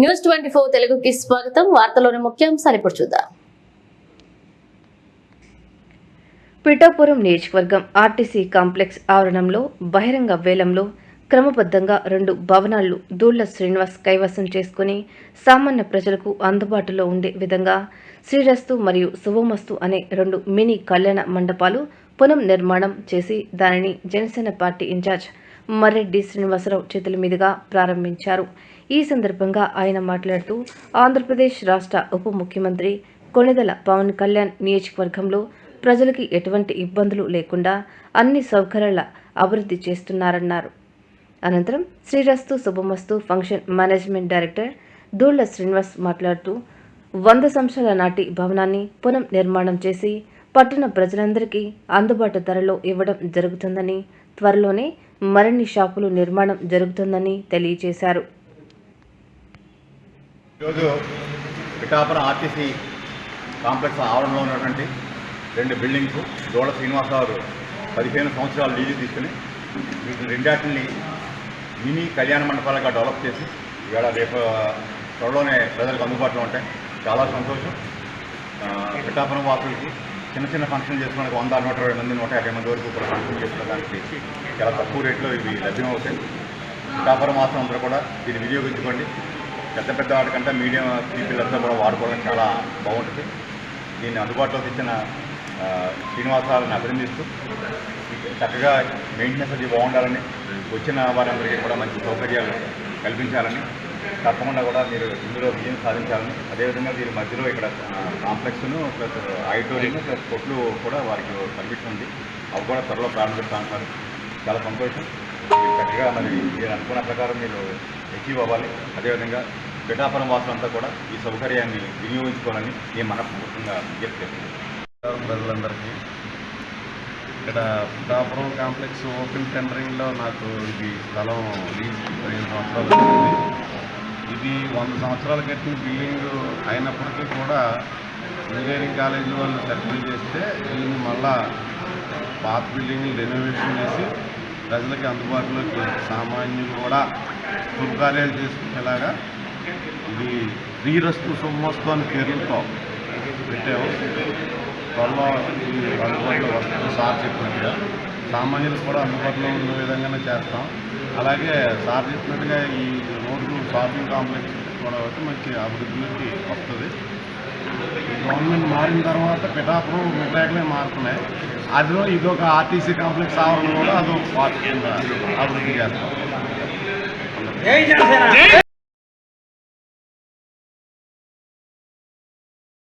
News 24 తెలుగుకి స్వాగతం. వార్తలోని ముఖ్యాంశాలు ఇప్పుడు చూద్దాం. పిఠాపురం నియోజకవర్గం ఆర్టీసీ కాంప్లెక్స్ ఆవరణంలో బహిరంగ వేలంలో క్రమబద్ధంగా 2 భవనాలను దూళ్ల శ్రీనివాస్ కైవసం చేసుకుని సామాన్య ప్రజలకు అందుబాటులో ఉండే విధంగా శ్రీరస్తు మరియు శుభమస్తు అనే 2 మినీ కళ్యాణ మండపాలు పునర్నిర్మాణం చేసి దానిని జనసేన పార్టీ ఇన్ఛార్జ్ మర్రెడ్డి శ్రీనివాసరావు చేతుల మీదుగా ప్రారంభించారు. ఈ సందర్భంగా ఆయన మాట్లాడుతూ ఆంధ్రప్రదేశ్ రాష్ట్ర ఉప ముఖ్యమంత్రి కొణిదెల పవన్ కళ్యాణ్ నియోజకవర్గంలో ప్రజలకి ఎటువంటి ఇబ్బందులు లేకుండా అన్ని సౌకర్యాల అభివృద్ధి చేస్తున్నారన్నారు. అనంతరం శ్రీరస్తు శుభమస్తు ఫంక్షన్ మేనేజ్మెంట్ డైరెక్టర్ దూళ్ల శ్రీనివాస్ మాట్లాడుతూ 100 సంవత్సరాల నాటి భవనాన్ని పునర్నిర్మాణం చేసి పట్టణ ప్రజలందరికీ అందుబాటు ధరలో ఇవ్వడం జరుగుతుందని, త్వరలోనే మరిన్ని షాపులు నిర్మాణం జరుగుతుందని తెలియజేశారు. ఈరోజు పిఠాపురం ఆర్టీసీ కాంప్లెక్స్ ఆవరణలో ఉన్నటువంటి 2 బిల్డింగ్స్ దూళ్ల శ్రీనివాసరావు 15 సంవత్సరాలు లీజు తీసుకుని వీటిని రెండాటిని మినీ కళ్యాణ మండపాలుగా డెవలప్ చేసి ఇవాళ రేపు త్వరలోనే ప్రజలకు అందుబాటులో ఉంటాయి. చాలా సంతోషం. పిఠాపురం వాసులకి చిన్న చిన్న ఫంక్షన్ చేసుకోవడానికి 100, 120 మంది, 150 మంది వరకు కూడా ఫంక్షన్ చేసుకోవడానికి చాలా తక్కువ రేట్లో ఇవి లభ్యమవుతాయి. పిఠాపురం వాసులు అందరూ కూడా దీన్ని వినియోగించుకోండి. పెద్ద వాటికంటే మీడియం పీపుల్ంతా కూడా వాడుకోవడానికి చాలా బాగుంటుంది. దీన్ని అందుబాటులోకి ఇచ్చిన శ్రీనివాసాలను అభినందిస్తూ చక్కగా మెయింటెనెన్స్ అది బాగుండాలని, వచ్చిన వారందరికీ కూడా మంచి సౌకర్యాలు కల్పించాలని, తప్పకుండా కూడా మీరు ఇందులో విజయం సాధించాలని, అదేవిధంగా దీని మధ్యలో ఇక్కడ కాంప్లెక్స్ను ప్లస్ ఆడిటోరియం ప్లస్ కొట్లు కూడా వారికి పర్మిషన్ ఉంది. అవి కూడా త్వరలో ప్రారంభిస్తాను. చాలా సంతోషం. చక్కగా మరి మీరు అనుకున్న ప్రకారం మీరు అచీవ్ అవ్వాలి. అదేవిధంగా పిఠాపురం వాసులంతా కూడా ఈ సౌకర్యాన్ని వినియోగించుకోవాలని నేను మనస్ఫూర్తిగా విజ్ఞప్తి చేస్తున్నాను. ప్రజలందరికీ ఇక్కడ పిఠాపురం కాంప్లెక్స్ ఓపెన్ టెండరింగ్లో నాకు ఇది స్థలం లీజ్ 15 సంవత్సరాలు వచ్చింది. ఇది 100 సంవత్సరాల కట్టిన బిల్డింగ్ అయినప్పటికీ కూడా ఇంజనీరింగ్ కాలేజీ వాళ్ళు సర్టిఫై చేస్తే దీన్ని మళ్ళా పాత బిల్డింగ్ని రెనోవేషన్ చేసి ప్రజలకి అందుబాటులోకి సామాన్యులు కూడా శుభకార్యాలు చేసుకునేలాగా ఇది శ్రీరస్తు శుభమస్తు అని పేర్లతో పెట్టాము. త్వరలో ఈ అందుబాటులో వస్తుంది. సార్ చెప్పినట్టుగా సామాన్యులకు కూడా అందుబాటులో ఉన్న విధంగానే చేస్తాం. అలాగే సార్ చెప్పినట్టుగా ఈ రోడ్డు షాపింగ్ కాంప్లెక్స్ కూడా వచ్చి మంచి అభివృద్ధిలోకి వస్తుంది. గవర్నమెంట్ మారిన తర్వాత పిఠాపురం మిగతాలే మారుతున్నాయి. అదిలో ఇదొక ఆర్టీసీ కాంప్లెక్స్ ఆవరణ కూడా అదొక పార్ట్ కింద అభివృద్ధి చేస్తాం.